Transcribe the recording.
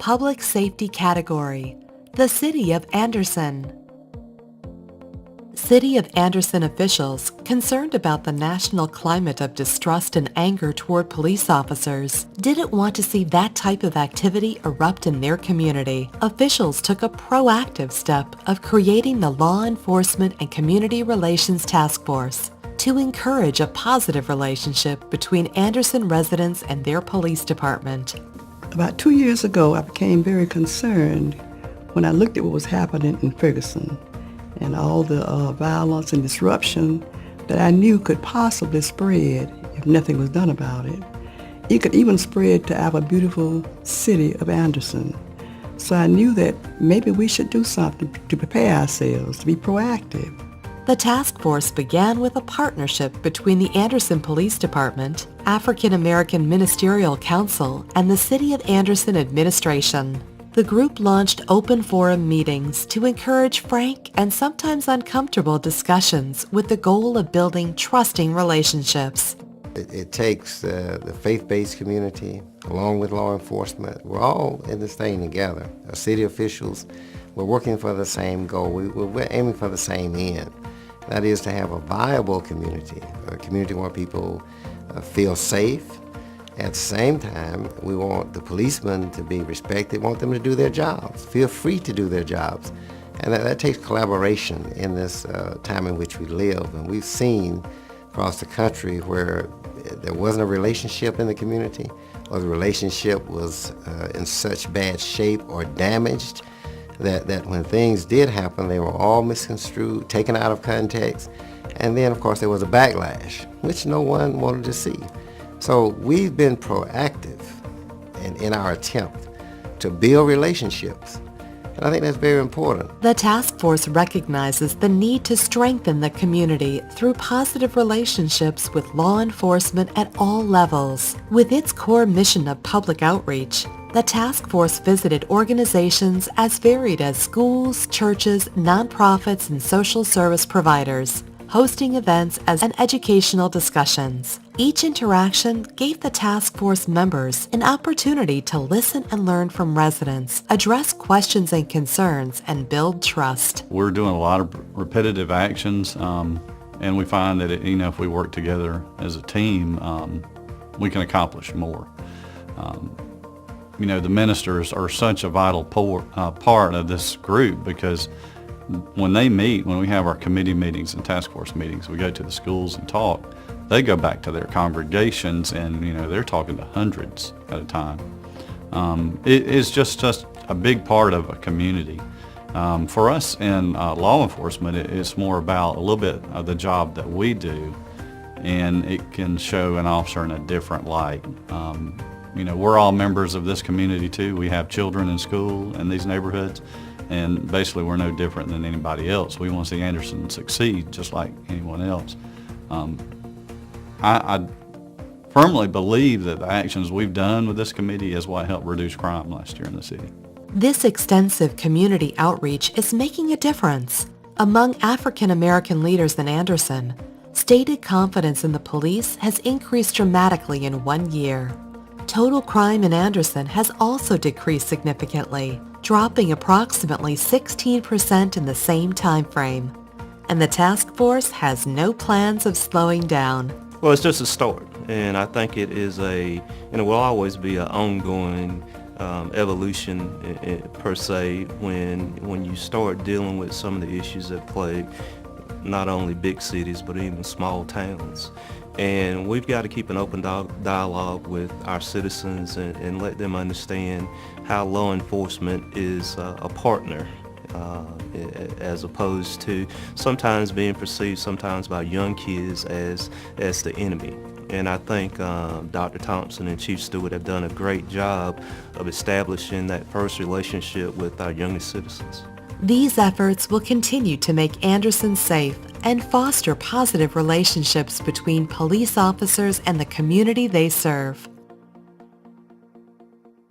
Public Safety category, the City of Anderson. City of Anderson officials, concerned about the national climate of distrust and anger toward police officers, didn't want to see that type of activity erupt in their community. Officials took a proactive step of creating the Law Enforcement and Community Relations Task Force to encourage a positive relationship between Anderson residents and their police department. About 2 years ago, I became very concerned when I looked at what was happening in Ferguson and all the violence and disruption that I knew could possibly spread if nothing was done about it. It could even spread to our beautiful city of Anderson. So I knew that maybe we should do something to prepare ourselves, to be proactive. The task force began with a partnership between the Anderson Police Department, African American Ministerial Council, and the City of Anderson administration. The group launched open forum meetings to encourage frank and sometimes uncomfortable discussions with the goal of building trusting relationships. It takes the faith-based community along with law enforcement. We're all in this thing together. Our city officials, we're working for the same goal. We're aiming for the same end. That is to have a viable community, a community where people feel safe. At the same time, we want the policemen to be respected, want them to do their jobs, feel free to do their jobs. And that takes collaboration in this time in which we live. And we've seen across the country where there wasn't a relationship in the community, or the relationship was in such bad shape or damaged that when things did happen, they were all misconstrued, taken out of context. And then, of course, there was a backlash, which no one wanted to see. So we've been proactive in our attempt to build relationships. And I think that's very important. The task force recognizes the need to strengthen the community through positive relationships with law enforcement at all levels. With its core mission of public outreach, the task force visited organizations as varied as schools, churches, nonprofits, and social service providers, hosting events and educational discussions. Each interaction gave the task force members an opportunity to listen and learn from residents, address questions and concerns, and build trust. We're doing a lot of repetitive actions, and we find that if we work together as a team, we can accomplish more. The ministers are such a vital part of this group, because when they meet, when we have our committee meetings and task force meetings, we go to the schools and talk. They go back to their congregations and, they're talking to hundreds at a time. It's just a big part of a community. For us in law enforcement, it's more about a little bit of the job that we do, and it can show an officer in a different light. We're all members of this community too. We have children in school in these neighborhoods. And basically, we're no different than anybody else. We want to see Anderson succeed just like anyone else. I firmly believe that the actions we've done with this committee is what helped reduce crime last year in the city. This extensive community outreach is making a difference. Among African American leaders in Anderson, stated confidence in the police has increased dramatically in 1 year. Total crime in Anderson has also decreased significantly, dropping approximately 16% in the same time frame. And the task force has no plans of slowing down. Well, it's just a start, and I think it is it will always be an ongoing evolution per se when you start dealing with some of the issues that plague not only big cities but even small towns. And we've got to keep an open dialogue with our citizens and let them understand how law enforcement is a partner as opposed to sometimes being perceived sometimes by young kids as the enemy. And I think Dr. Thompson and Chief Stewart have done a great job of establishing that first relationship with our youngest citizens. These efforts will continue to make Anderson safe and foster positive relationships between police officers and the community they serve.